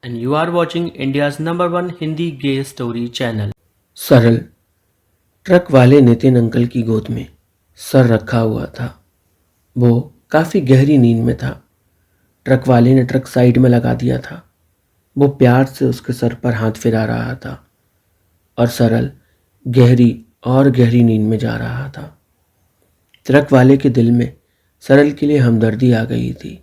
and you are watching India's number one Hindi gay story channel. सरल truck वाले Nitin uncle की गोद में सर रखा हुआ था। वो काफ़ी गहरी नींद में था। ट्रक वाले ने ट्रक साइड में लगा दिया था। वो प्यार से उसके सर पर हाथ फिरा रहा था और सरल गहरी और गहरी नींद में जा रहा था। ट्रक वाले के दिल में सरल के लिए हमदर्दी आ गई थी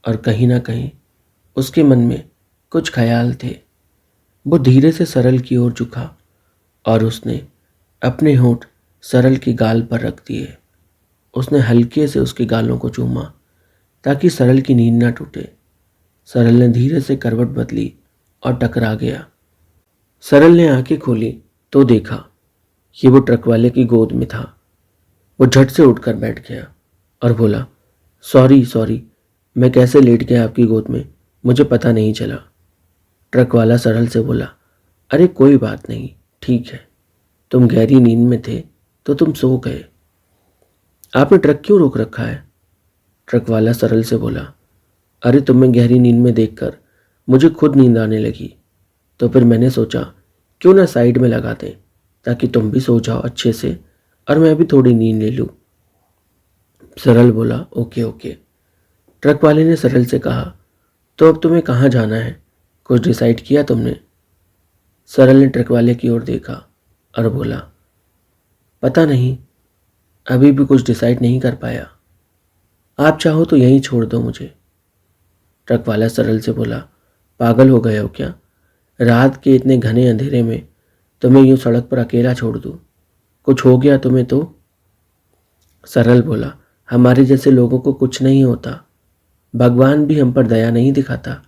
और कहीं ना कहीं उसके मन में कुछ ख्याल थे। वो धीरे से सरल की ओर झुका और उसने अपने होंठ सरल के गाल पर रख दिए। उसने हल्के से उसके गालों को चूमा ताकि सरल की नींद ना टूटे। सरल ने धीरे से करवट बदली और टकरा गया। सरल ने आंखें खोली तो देखा कि वो ट्रक वाले की गोद में था। वो झट से उठकर बैठ गया और बोला, सॉरी सॉरी, मैं कैसे लेट गया आपकी गोद में, मुझे पता नहीं चला। ट्रक वाला सरल से बोला, अरे कोई बात नहीं, ठीक है, तुम गहरी नींद में थे तो तुम सो गए। आपने ट्रक क्यों रोक रखा है? ट्रक वाला सरल से बोला, अरे तुम्हें गहरी नींद में देखकर मुझे खुद नींद आने लगी, तो फिर मैंने सोचा क्यों ना साइड में लगा दें ताकि तुम भी सो जाओ अच्छे से और मैं भी थोड़ी नींद ले लूँ। सरल बोला, ओके ओके। ट्रक वाले ने सरल से कहा, तो अब तुम्हें कहाँ जाना है, कुछ डिसाइड किया तुमने? सरल ने ट्रक वाले की ओर देखा और बोला, पता नहीं, अभी भी कुछ डिसाइड नहीं कर पाया। आप चाहो तो यहीं छोड़ दो मुझे। ट्रक वाला सरल से बोला, पागल हो गए हो क्या? रात के इतने घने अंधेरे में तुम्हें यूं सड़क पर अकेला छोड़ दूं? कुछ हो गया तुम्हें तो? सरल बोला, हमारे जैसे लोगों को कुछ नहीं होता। भगवान भी हम पर दया नहीं दिखाता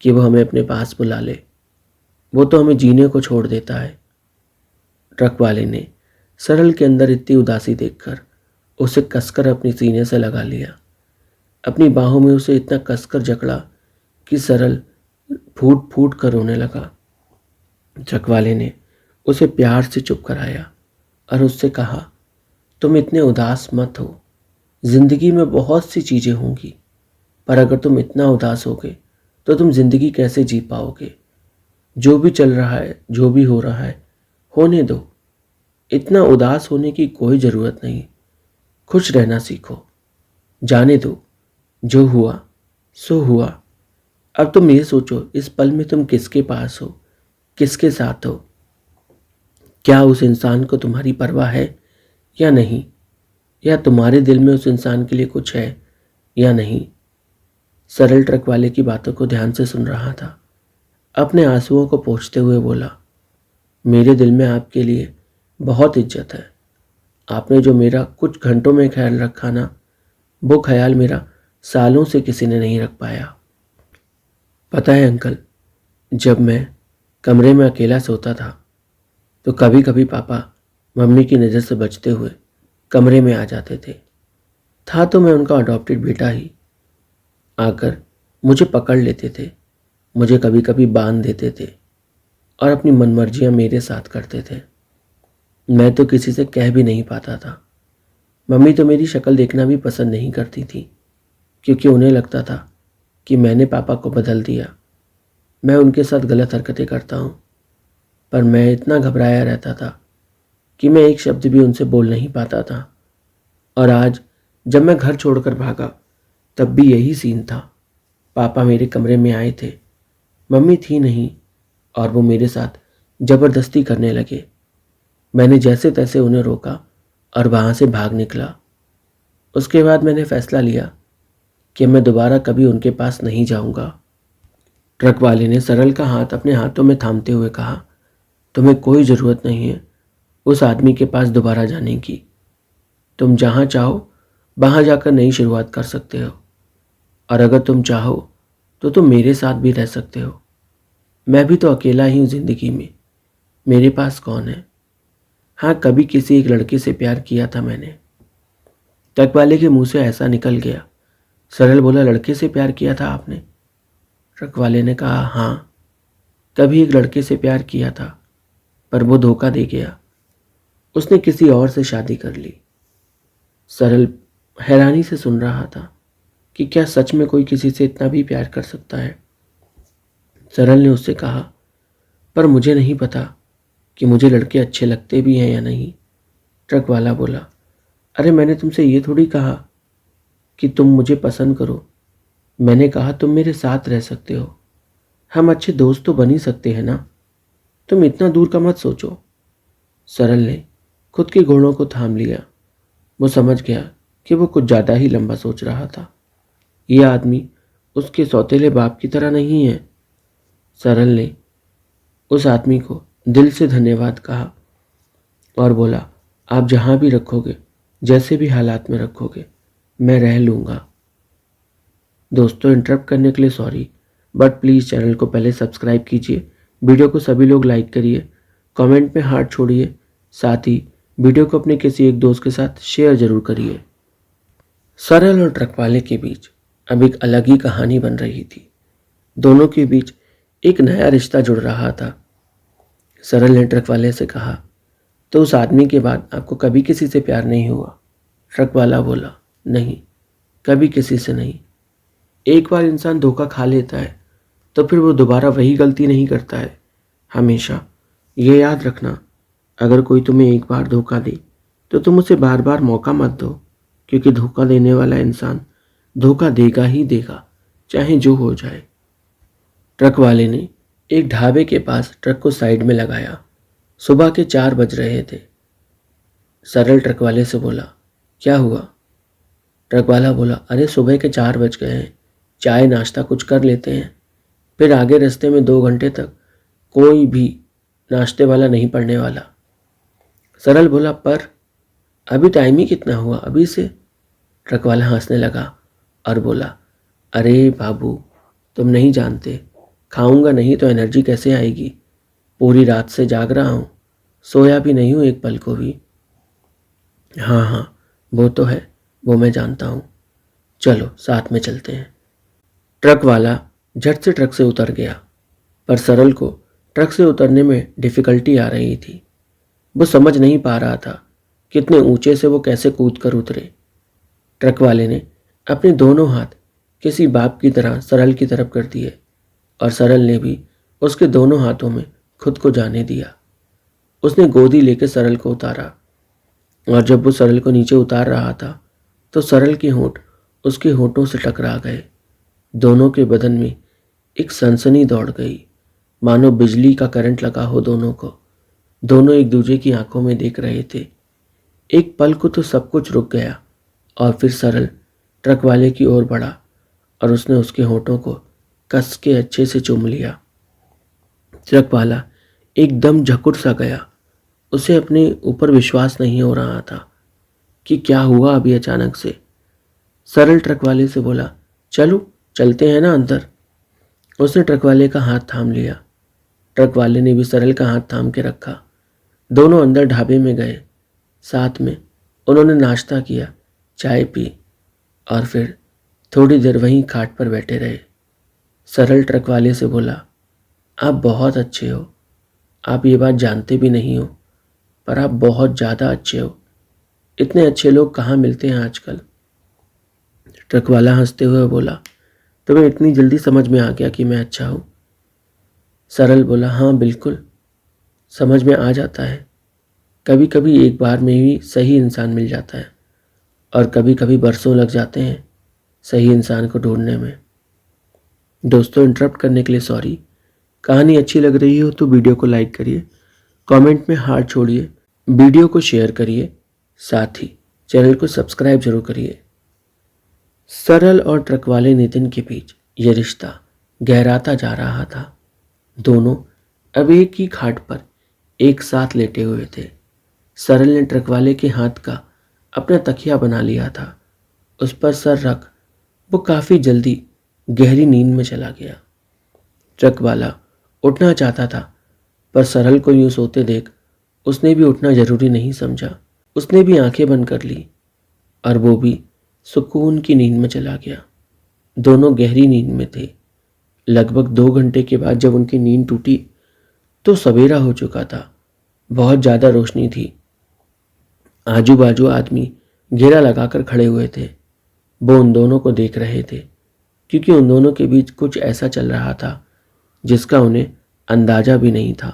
कि वो हमें अपने पास बुला ले। वो तो हमें जीने को छोड़ देता है। ट्रक वाले ने सरल के अंदर इतनी उदासी देखकर उसे कसकर अपनी सीने से लगा लिया। अपनी बाहों में उसे इतना कसकर जकड़ा कि सरल फूट फूट कर रोने लगा। ट्रक वाले ने उसे प्यार से चुप कराया और उससे कहा, तुम इतने उदास मत हो, जिंदगी में बहुत सी चीज़ें होंगी, पर अगर तुम इतना उदास होगे तो तुम जिंदगी कैसे जी पाओगे? जो भी चल रहा है, जो भी हो रहा है, होने दो। इतना उदास होने की कोई ज़रूरत नहीं। खुश रहना सीखो। जाने दो, जो हुआ सो हुआ। अब तुम ये सोचो, इस पल में तुम किसके पास हो, किसके साथ हो? क्या उस इंसान को तुम्हारी परवाह है या नहीं? या तुम्हारे दिल में उस इंसान के लिए कुछ है या नहीं? सरल ट्रक वाले की बातों को ध्यान से सुन रहा था। अपने आंसुओं को पोंछते हुए बोला, मेरे दिल में आपके लिए बहुत इज्जत है। आपने जो मेरा कुछ घंटों में ख्याल रखा ना, वो ख्याल मेरा सालों से किसी ने नहीं रख पाया। पता है अंकल, जब मैं कमरे में अकेला सोता था तो कभी कभी पापा मम्मी की नज़र से बचते हुए कमरे में आ जाते थे। था तो मैं उनका अडॉप्टेड बेटा ही। आकर मुझे पकड़ लेते थे, मुझे कभी कभी बांध देते थे और अपनी मनमर्जियाँ मेरे साथ करते थे। मैं तो किसी से कह भी नहीं पाता था। मम्मी तो मेरी शक्ल देखना भी पसंद नहीं करती थी क्योंकि उन्हें लगता था कि मैंने पापा को बदल दिया। मैं उनके साथ गलत हरकतें करता हूँ, पर मैं इतना घबराया रहता था कि मैं एक शब्द भी उनसे बोल नहीं पाता था। और आज जब मैं घर छोड़कर भागा तब भी यही सीन था। पापा मेरे कमरे में आए थे, मम्मी थी नहीं और वो मेरे साथ ज़बरदस्ती करने लगे। मैंने जैसे तैसे उन्हें रोका और वहाँ से भाग निकला। उसके बाद मैंने फैसला लिया कि मैं दोबारा कभी उनके पास नहीं जाऊँगा। ट्रक वाले ने सरल का हाथ अपने हाथों में थामते हुए कहा, तुम्हें कोई ज़रूरत नहीं है उस आदमी के पास दोबारा जाने की। तुम जहाँ चाहो वहाँ जाकर नई शुरुआत कर सकते हो, और अगर तुम चाहो तो तुम मेरे साथ भी रह सकते हो। मैं भी तो अकेला ही हूँ ज़िंदगी में, मेरे पास कौन है? हाँ, कभी किसी एक लड़के से प्यार किया था मैंने। ट्रक वाले के मुंह से ऐसा निकल गया। सरल बोला, लड़के से प्यार किया था आपने? ट्रक वाले ने कहा, हाँ, कभी एक लड़के से प्यार किया था, पर वो धोखा दे गया। उसने किसी और से शादी कर ली। सरल हैरानी से सुन रहा था कि क्या सच में कोई किसी से इतना भी प्यार कर सकता है। सरल ने उससे कहा, पर मुझे नहीं पता कि मुझे लड़के अच्छे लगते भी हैं या नहीं। ट्रक वाला बोला, अरे मैंने तुमसे ये थोड़ी कहा कि तुम मुझे पसंद करो। मैंने कहा तुम मेरे साथ रह सकते हो। हम अच्छे दोस्त तो बन ही सकते हैं ना। तुम इतना दूर का मत सोचो। सरल ने खुद के घोड़ों को थाम लिया। वो समझ गया कि वो कुछ ज़्यादा ही लंबा सोच रहा था। ये आदमी उसके सौतेले बाप की तरह नहीं है। सरल ने उस आदमी को दिल से धन्यवाद कहा और बोला, आप जहाँ भी रखोगे, जैसे भी हालात में रखोगे, मैं रह लूँगा। दोस्तों, इंटरप्ट करने के लिए सॉरी, बट प्लीज़ चैनल को पहले सब्सक्राइब कीजिए, वीडियो को सभी लोग लाइक करिए, कमेंट में हार्ट छोड़िए, साथ ही वीडियो को अपने किसी एक दोस्त के साथ शेयर ज़रूर करिए। सरल और ट्रक वाले के बीच अब एक अलग ही कहानी बन रही थी। दोनों के बीच एक नया रिश्ता जुड़ रहा था। सरल ने ट्रक वाले से कहा, तो उस आदमी के बाद आपको कभी किसी से प्यार नहीं हुआ? ट्रक वाला बोला, नहीं, कभी किसी से नहीं। एक बार इंसान धोखा खा लेता है तो फिर वो दोबारा वही गलती नहीं करता है। हमेशा ये याद रखना, अगर कोई तुम्हें एक बार धोखा दे तो तुम उसे बार बार मौका मत दो, क्योंकि धोखा देने वाला इंसान धोखा देगा ही देगा, चाहे जो हो जाए। ट्रक वाले ने एक ढाबे के पास ट्रक को साइड में लगाया। सुबह के 4 बज रहे थे। सरल ट्रक वाले से बोला, क्या हुआ? ट्रक वाला बोला, अरे सुबह के 4 बज गए हैं, चाय नाश्ता कुछ कर लेते हैं, फिर आगे रास्ते में 2 घंटे तक कोई भी नाश्ते वाला नहीं पड़ने वाला। सरल बोला, पर अभी टाइम ही कितना हुआ, अभी से? ट्रक वाला हंसने लगा और बोला, अरे बाबू, तुम नहीं जानते, खाऊंगा नहीं तो एनर्जी कैसे आएगी? पूरी रात से जाग रहा हूँ, सोया भी नहीं हूँ एक पल को भी। हाँ हाँ, वो तो है, वो मैं जानता हूँ, चलो साथ में चलते हैं। ट्रक वाला झट से ट्रक से उतर गया, पर सरल को ट्रक से उतरने में डिफ़िकल्टी आ रही थी। वो समझ नहीं पा रहा था कितने ऊंचे से वो कैसे कूद कर उतरे। ट्रक वाले ने अपने दोनों हाथ किसी बाप की तरह सरल की तरफ कर दिए और सरल ने भी उसके दोनों हाथों में खुद को जाने दिया। उसने गोदी लेकर सरल को उतारा और जब वो सरल को नीचे उतार रहा था तो सरल के होंठ उसके होंठों से टकरा गए। दोनों के बदन में एक सनसनी दौड़ गई, मानो बिजली का करंट लगा हो दोनों को। दोनों एक दूसरे की आंखों में देख रहे थे। एक पल को तो सब कुछ रुक गया और फिर सरल ट्रक वाले की ओर बढ़ा और उसने उसके होंठों को कस के अच्छे से चूम लिया। ट्रक वाला एकदम झकुट सा गया। उसे अपने ऊपर विश्वास नहीं हो रहा था कि क्या हुआ अभी अचानक से। सरल ट्रक वाले से बोला, चलो चलते हैं ना अंदर। उसने ट्रक वाले का हाथ थाम लिया। ट्रक वाले ने भी सरल का हाथ थाम के रखा। दोनों अंदर ढाबे में गए। साथ में उन्होंने नाश्ता किया, चाय पी और फिर थोड़ी देर वहीं खाट पर बैठे रहे। सरल ट्रक वाले से बोला, आप बहुत अच्छे हो। आप ये बात जानते भी नहीं हो, पर आप बहुत ज़्यादा अच्छे हो। इतने अच्छे लोग कहाँ मिलते हैं आजकल। ट्रक वाला हंसते हुए बोला, तुम्हें इतनी जल्दी समझ में आ गया कि मैं अच्छा हूँ? सरल बोला, हाँ बिल्कुल, समझ में आ जाता है। कभी कभी एक बार में ही सही इंसान मिल जाता है और कभी कभी बरसों लग जाते हैं सही इंसान को ढूंढने में। दोस्तों, इंटरप्ट करने के लिए सॉरी। कहानी अच्छी लग रही हो तो वीडियो को लाइक करिए, कमेंट में हार्ट छोड़िए, वीडियो को शेयर करिए, साथ ही चैनल को सब्सक्राइब जरूर करिए। सरल और ट्रक वाले नितिन के बीच यह रिश्ता गहराता जा रहा था। दोनों अब एक ही खाट पर एक साथ लेटे हुए थे। सरल ने ट्रक वाले के हाथ का अपना तकिया बना लिया था। उस पर सर रख वो काफ़ी जल्दी गहरी नींद में चला गया। ट्रक वाला उठना चाहता था, पर सरल को यूं सोते देख उसने भी उठना जरूरी नहीं समझा। उसने भी आंखें बंद कर ली और वो भी सुकून की नींद में चला गया। दोनों गहरी नींद में थे। लगभग 2 घंटे के बाद जब उनकी नींद टूटी तो सवेरा हो चुका था। बहुत ज़्यादा रोशनी थी। आजू बाजू आदमी घेरा लगाकर खड़े हुए थे। वो उन दोनों को देख रहे थे, क्योंकि उन दोनों के बीच कुछ ऐसा चल रहा था जिसका उन्हें अंदाजा भी नहीं था।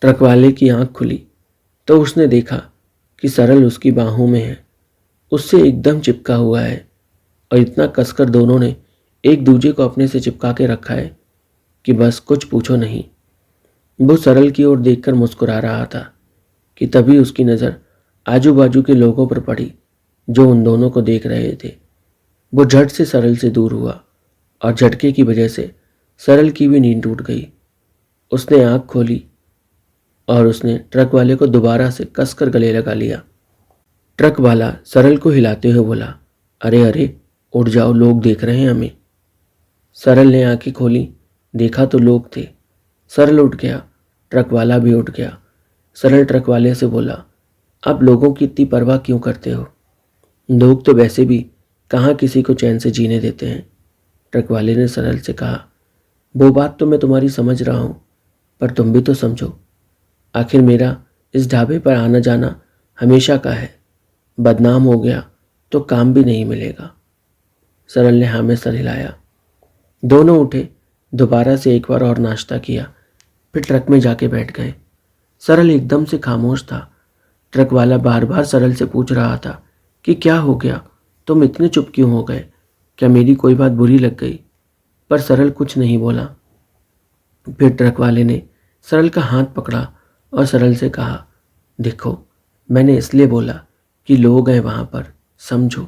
ट्रक वाले की आंख खुली तो उसने देखा कि सरल उसकी बाहों में है, उससे एकदम चिपका हुआ है और इतना कसकर दोनों ने एक दूजे को अपने से चिपका के रखा है कि बस कुछ पूछो नहीं। वो सरल की ओर देखकर मुस्कुरा रहा था कि तभी उसकी नज़र आजू बाजू के लोगों पर पड़ी जो उन दोनों को देख रहे थे। वो झट से सरल से दूर हुआ और झटके की वजह से सरल की भी नींद टूट गई। उसने आंख खोली और उसने ट्रक वाले को दोबारा से कसकर गले लगा लिया। ट्रक वाला सरल को हिलाते हुए बोला, अरे अरे उठ जाओ, लोग देख रहे हैं हमें। सरल ने आंखें खोली, देखा तो लोग थे। सरल उठ गया, ट्रक वाला भी उठ गया। सरल ट्रक वाले से बोला, अब लोगों की इतनी परवाह क्यों करते हो? लोग तो वैसे भी कहाँ किसी को चैन से जीने देते हैं। ट्रक वाले ने सरल से कहा, वो बात तो मैं तुम्हारी समझ रहा हूँ, पर तुम भी तो समझो, आखिर मेरा इस ढाबे पर आना जाना हमेशा का है। बदनाम हो गया तो काम भी नहीं मिलेगा। सरल ने हाँ में सर हिलाया। दोनों उठे, दोबारा से एक बार और नाश्ता किया, फिर ट्रक में जाके बैठ गए। सरल एकदम से खामोश था। ट्रक वाला बार बार सरल से पूछ रहा था कि क्या हो गया, तुम इतने चुप क्यों हो गए, क्या मेरी कोई बात बुरी लग गई? पर सरल कुछ नहीं बोला। फिर ट्रक वाले ने सरल का हाथ पकड़ा और सरल से कहा, देखो, मैंने इसलिए बोला कि लोग हैं वहाँ पर, समझो।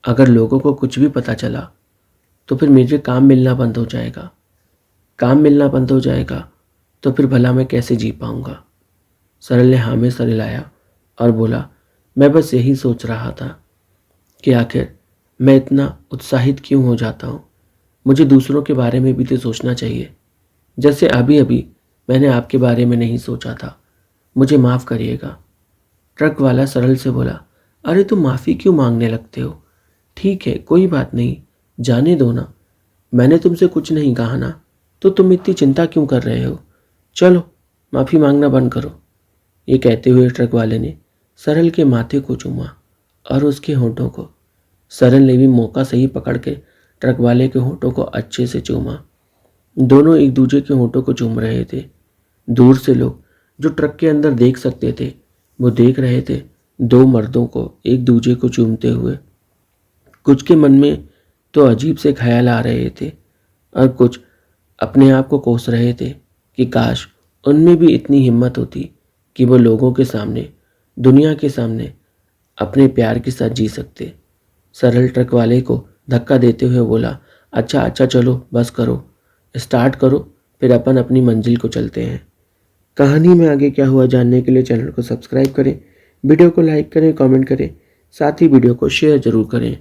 अगर लोगों को कुछ भी पता चला तो फिर मुझे काम मिलना बंद हो जाएगा। काम मिलना बंद हो जाएगा तो फिर भला मैं कैसे जी पाऊँगा? सरल ने हाँ में सर हिलाया और बोला, मैं बस यही सोच रहा था कि आखिर मैं इतना उत्साहित क्यों हो जाता हूँ। मुझे दूसरों के बारे में भी तो सोचना चाहिए, जैसे अभी अभी मैंने आपके बारे में नहीं सोचा था। मुझे माफ़ करिएगा। ट्रक वाला सरल से बोला, अरे तुम माफ़ी क्यों मांगने लगते हो? ठीक है, कोई बात नहीं, जाने दो ना। मैंने तुमसे कुछ नहीं कहा ना, तो तुम इतनी चिंता क्यों कर रहे हो? चलो, माफ़ी मांगना बंद करो। ये कहते हुए ट्रक वाले ने सरल के माथे को चूमा और उसके होंठों को। सरल ने भी मौका सही पकड़ के ट्रक वाले के होंठों को अच्छे से चूमा। दोनों एक दूसरे के होंठों को चूम रहे थे। दूर से लोग जो ट्रक के अंदर देख सकते थे, वो देख रहे थे दो मर्दों को एक दूसरे को चूमते हुए। कुछ के मन में तो अजीब से ख्याल आ रहे थे और कुछ अपने आप को कोस रहे थे कि काश उनमें भी इतनी हिम्मत होती कि वो लोगों के सामने, दुनिया के सामने अपने प्यार के साथ जी सकते। सरल ट्रक वाले को धक्का देते हुए बोला, अच्छा अच्छा, चलो बस करो, स्टार्ट करो, फिर अपन अपनी मंजिल को चलते हैं। कहानी में आगे क्या हुआ जानने के लिए चैनल को सब्सक्राइब करें, वीडियो को लाइक करें, कमेंट करें, साथ ही वीडियो को शेयर ज़रूर करें।